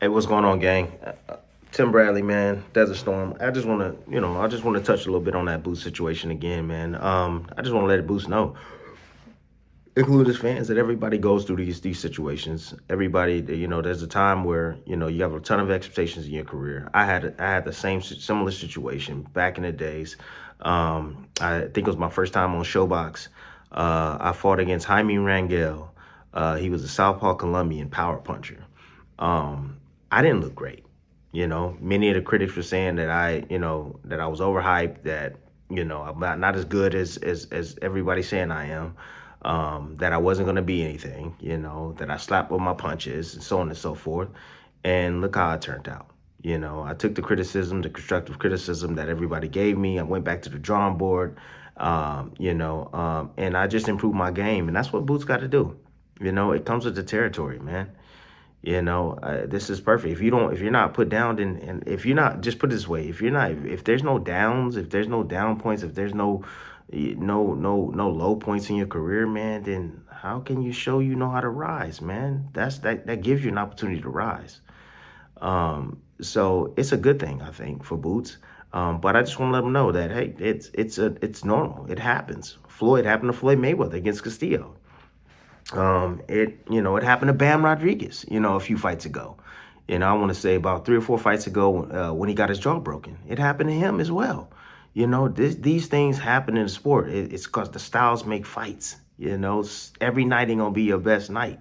Hey, what's going on, gang? Tim Bradley, man, Desert Storm. I just want to touch a little bit on that Boost situation again, man. I just want to let Boost know, include his fans, that everybody goes through these situations. Everybody, there's a time where you have a ton of expectations in your career. I had the same similar situation back in the days. I think it was my first time on Showbox. I fought against Jaime Rangel. He was a Southpaw Colombian power puncher. I didn't look great. Many of the critics were saying that that I was overhyped, that I'm not as good as everybody's saying I am, that I wasn't going to be anything, that I slapped with my punches and so on and so forth. And look how it turned out. I took the criticism, the constructive criticism that everybody gave me. I went back to the drawing board, and I just improved my game. And that's what Boots got to do. It comes with the territory, man. This is perfect. If you're not put down, and if you're not, just put it this way, if there's no downs, if there's no down points, if there's no low points in your career, man, then how can you show you know how to rise, man? That gives you an opportunity to rise. So it's a good thing, I think, for Boots. But I just want to let them know that, hey, it's normal. It happens. It happened to Floyd Mayweather against Castillo. It happened to Bam Rodriguez, a few fights ago. I want to say about 3 or 4 fights ago, when he got his jaw broken. It happened to him as well. These things happen in the sport. It's because the styles make fights. Every night ain't gonna be your best night.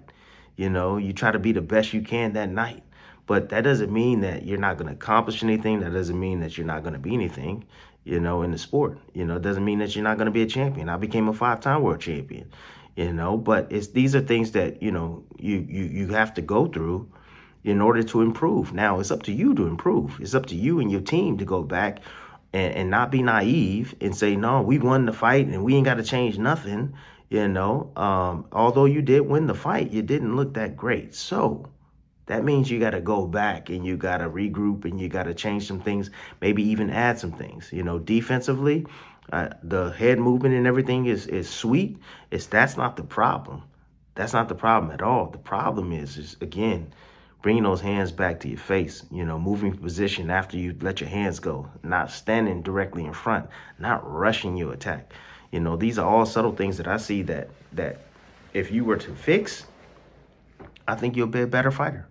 You try to be the best you can that night. But that doesn't mean that you're not going to accomplish anything. That doesn't mean that you're not going to be anything, in the sport. It doesn't mean that you're not going to be a champion. I became a 5-time world champion, but these are things that, you have to go through in order to improve. Now, it's up to you to improve. It's up to you and your team to go back and not be naive and say, no, we won the fight and we ain't got to change nothing. Although you did win the fight, you didn't look that great. So that means you got to go back and you got to regroup and you got to change some things, maybe even add some things. Defensively, the head movement and everything is sweet. That's not the problem. That's not the problem at all. The problem is again, bringing those hands back to your face, moving position after you let your hands go, not standing directly in front, not rushing your attack. These are all subtle things that I see that if you were to fix, I think you'll be a better fighter.